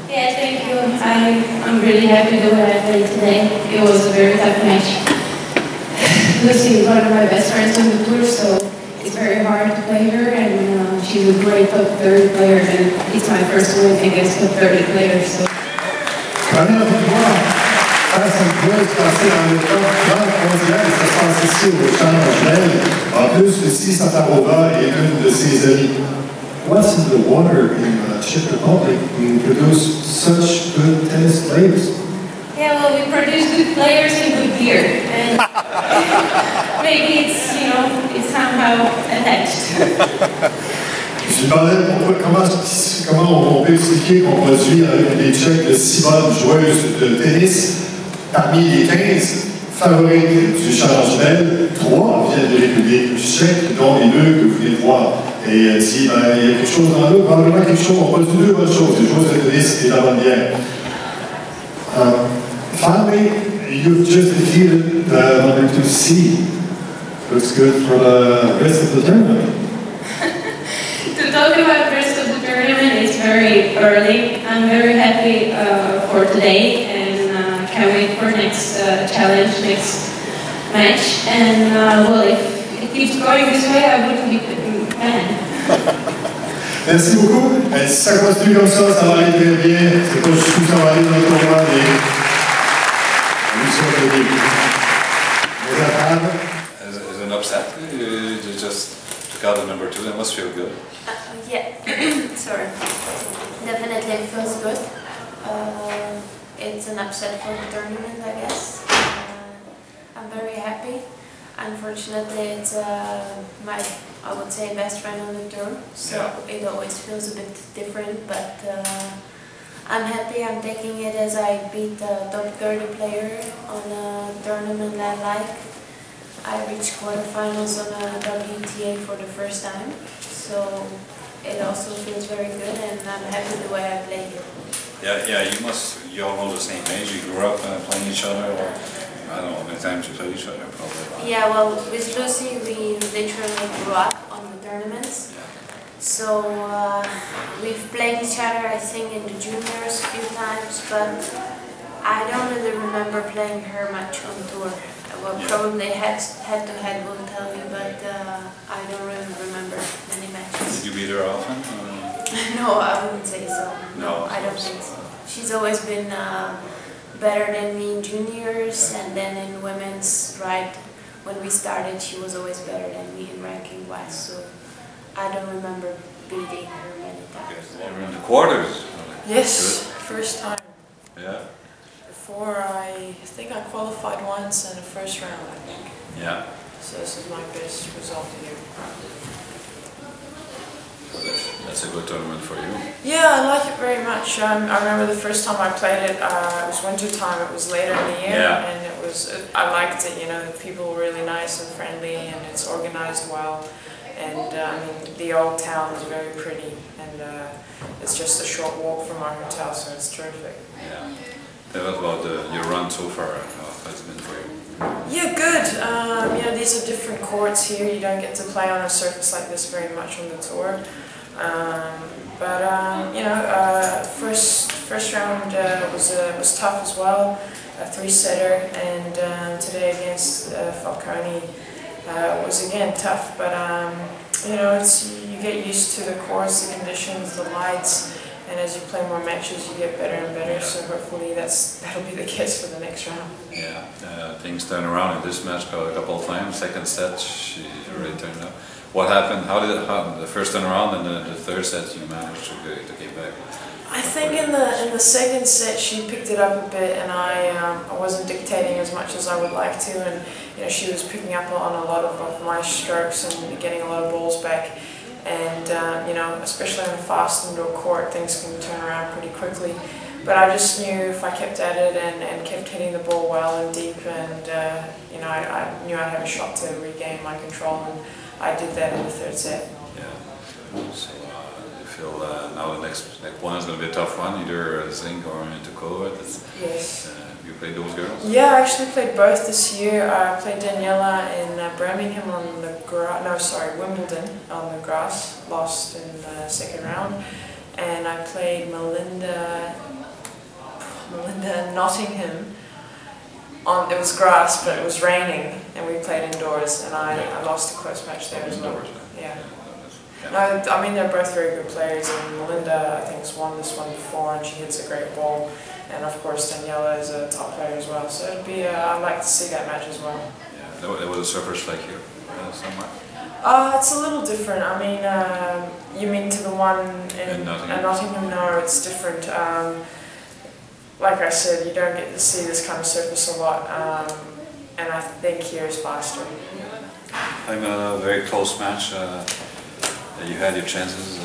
Yeah, thank you. I'm really happy the way I played today. It was a very tough match. Lucy is one of my best friends on the tour, so it's very hard to play her, and she's a great top 30 player, and it's my first win against top 30 players. So. Première victoire face à une joueuse classée dans le top 20 mondial, et ça se passe ici au Challenge Bell. En plus, Lucie Safarova est une de ses amies. What's in the water in Czech Republic to produce such good tennis players? Yeah, well, we produce good players and good beer, and maybe it's, you know, it's somehow attached. Je me demandais comment on peut expliquer qu'on produit des Tchèques de si bonnes joueuses de tennis. Parmi les 15 favorites du Challenge Bell, 3 viennent de République tchèque, dont les 2 que vous venez de voir. Et elle dit, ben, il y a quelque chose dans l'eau, probablement quelque chose, on produit 2 bonnes choses, des choses de tennis et de la bonne bière. Finally, you've just defeated number 2C. Looks good for the rest of the tournament. To talk about the rest of the tournament, it's very early. I'm very happy for today, and can't wait for next challenge, next match. And well, if it keeps going this way, I wouldn't be banned. Merci beaucoup. Et si ça continue comme ça va aller très bien. C'est pas juste que ça va aller dans le tournoi, mais nous sommes très bien. As an upset, you just took out the number 2. That must feel good. Yeah, sorry. Definitely it feels good. It's an upset for the tournament, I guess. I'm very happy. Unfortunately, it's my, I would say, best friend on the tour, so it always feels a bit different, but I'm happy. I'm taking it as I beat the top 30 player on a tournament I like. I reached quarterfinals on a WTA for the first time, so it also feels very good, and I'm happy the way I played it. Yeah, you all know the same age. You grew up playing each other, or I don't know how many times you played each other, probably. Yeah, well, with Lucy, we literally grew up on the tournaments. So we've played each other, I think, in the juniors a few times, but I don't really remember playing her much on tour. Well, probably head-to-head will tell me, but I don't really remember many matches. Did you beat her often? No, I wouldn't say so. No, I don't think so. She's always been better than me in juniors, and then in women's, right, when we started, she was always better than me in ranking-wise, so I don't remember beating her many times. Okay, you were in the quarters? Yes, first time. Yeah. Before, I think I qualified once in the first round, I think. Yeah. So this is my best result here. That's a good tournament for you. Yeah, I like it very much. I remember the first time I played it, it was winter time, it was later in the year, and it was, I liked it, you know, the people were really nice and friendly, and it's organized well, and I mean, the old town is very pretty, and it's just a short walk from our hotel, so it's terrific. Yeah. Tell us about your run so far, how it's been for you. Yeah, good. You know, these are different courts here. You don't get to play on a surface like this very much on the tour. You know, first round was tough as well, a 3-setter, and today against Falcone was again tough. But you know, you get used to the course, the conditions, the lights. And as you play more matches, you get better and better. So hopefully that'll be the case for the next round. Yeah, things turn around in this match a couple of times. Second set, she already turned up. What happened? How did it happen? The first turn around, and then the third set, you managed to get back. I think in the second set she picked it up a bit, and I wasn't dictating as much as I would like to, and you know, she was picking up on a lot of my strokes and getting a lot of balls back. And you know, especially on a fast indoor court, things can turn around pretty quickly. But I just knew if I kept at it and kept hitting the ball well and deep, and you know, I knew I'd have a shot to regain my control, and I did that in the third set. Yeah. So you feel now the next one is going to be a tough one, either Zink or Tukova. Yes. You played those girls? Yeah, I actually played both this year. I played Daniela in Birmingham on the grass, no sorry, Wimbledon on the grass, lost in the second round. And I played Melinda Melinda in Nottingham. It was grass, but it was raining, and we played indoors, and I lost a close match there as well. Yeah. No, I mean they're both very good players, and Melinda I think has won this one before, and she hits a great ball, and of course Daniela is a top player as well. So it'd be I'd like to see that match as well. Yeah, there was a surface like here somewhere. It's a little different. I mean, you mean to the one in Nottingham? No, it's different. Like I said, you don't get to see this kind of surface a lot, and I think here is faster. I think a very close match. You had your chances.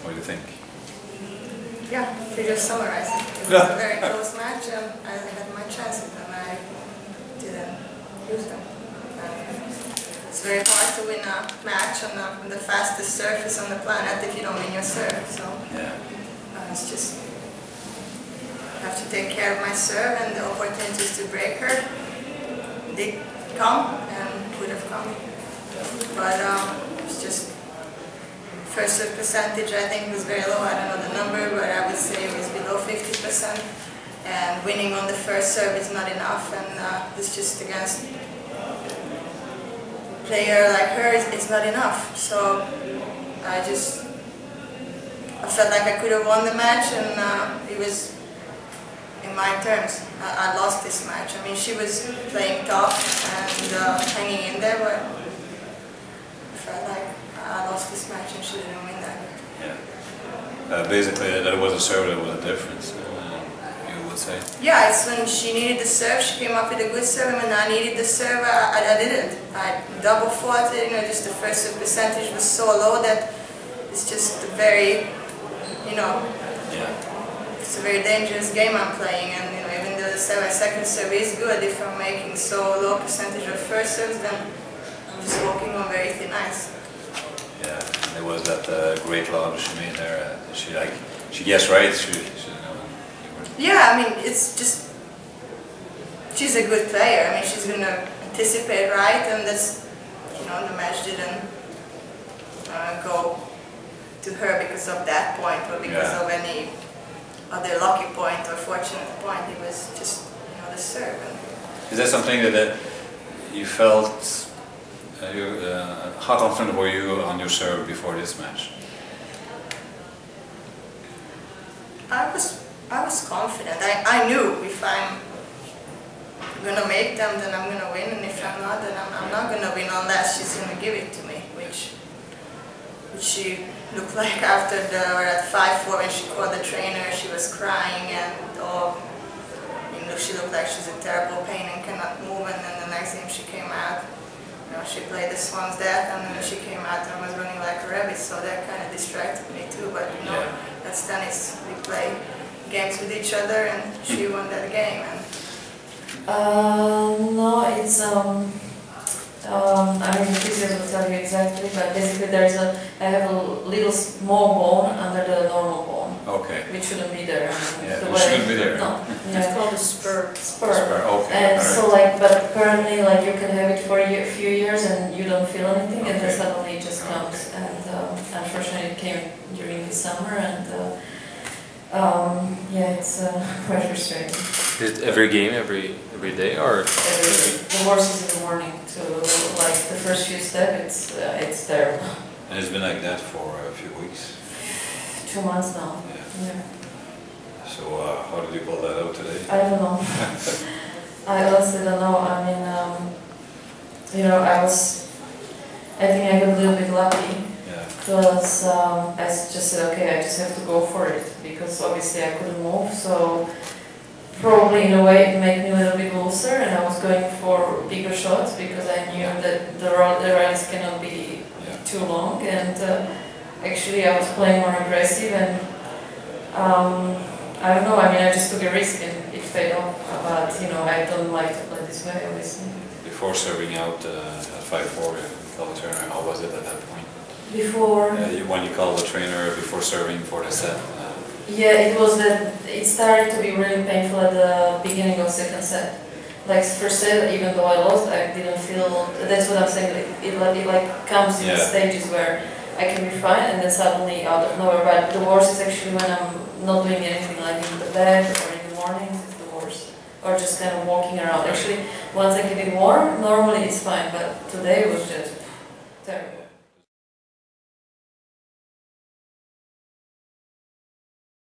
What do you think? Yeah, you just summarized it. It was a very close match, and I had my chances, and I didn't use them. It's very hard to win a match on the fastest surface on the planet if you don't win your serve. So it's just I have to take care of my serve, and the opportunities to break her did come and would have come, but it's just first serve percentage I think was very low. I don't know the number, but I would say it was below 50%. And winning on the first serve is not enough, and it's just against a player like her it's not enough. So I felt like I could have won the match, and it was in my terms. I lost this match. I mean, she was playing tough and hanging in there, but I felt like I lost this match and she didn't win that. Yeah. Basically, that was a serve that was a difference, you would say? Yeah, it's when she needed the serve, she came up with a good serve, and when I needed the serve, I didn't. I double fought it, just the first serve percentage was so low that it's just a very, it's a very dangerous game I'm playing, and even though the 7-second serve is good, if I'm making so low percentage of first serves, then I'm just walking on very thin ice. Yeah, and there was that great lob she made there. She guessed right. Yeah, I mean, it's just she's a good player. I mean, she's gonna anticipate right, and that's the match didn't go to her because of that point or because of any other lucky point or fortunate point. It was just the serve. Is that something that you felt? How confident were you on your serve before this match? I was confident. I knew if I'm gonna make them, then I'm gonna win, and if I'm not, then I'm not gonna win unless she's gonna give it to me, which she looked like after at 5-4 when she called the trainer. She was crying, and she looked like she's in terrible pain and cannot move. And then the next game she came out, she played the Swan's Death, and then she came out and was running like a rabbit, so that kind of distracted me too. But that's tennis. We play games with each other, and she won that game. And no, it's I mean, the physios will tell you exactly, but basically I have a little small bone under the normal bone. Okay. Which shouldn't be there. It shouldn't be there. No. It's called a spur. Spur. Okay. And so but apparently you can have it for a few years and you don't feel anything, and then suddenly it just comes. And unfortunately it came during the summer, and it's quite frustrating. Is it every game, every day, or? The worst is in the morning, so the first few steps, it's terrible. And it's been like that for a few weeks? 2 months now. Yeah. So how did you pull that out today? I don't know. I honestly don't know. I mean, I think I got a little bit lucky. Because I just said, okay, I just have to go for it, because obviously I couldn't move, so probably in a way it made me a little bit looser, and I was going for bigger shots because I knew that the runs cannot be too long, and actually I was playing more aggressive, and I don't know, I mean, I just took a risk and it paid off, but I don't like to play this way, obviously. Before serving out at 5-4, Kelly Turner, how was it at that point? Before? When you called the trainer before serving for the set? Yeah, it started to be really painful at the beginning of second set. Like first set, even though I lost, I didn't feel, that's what I'm saying, it comes in stages where I can be fine and then suddenly out of nowhere. But the worst is actually when I'm not doing anything, like in the bed or in the mornings is the worst. Or just kind of walking around. Actually, once I get it warm, normally it's fine, but today was just terrible.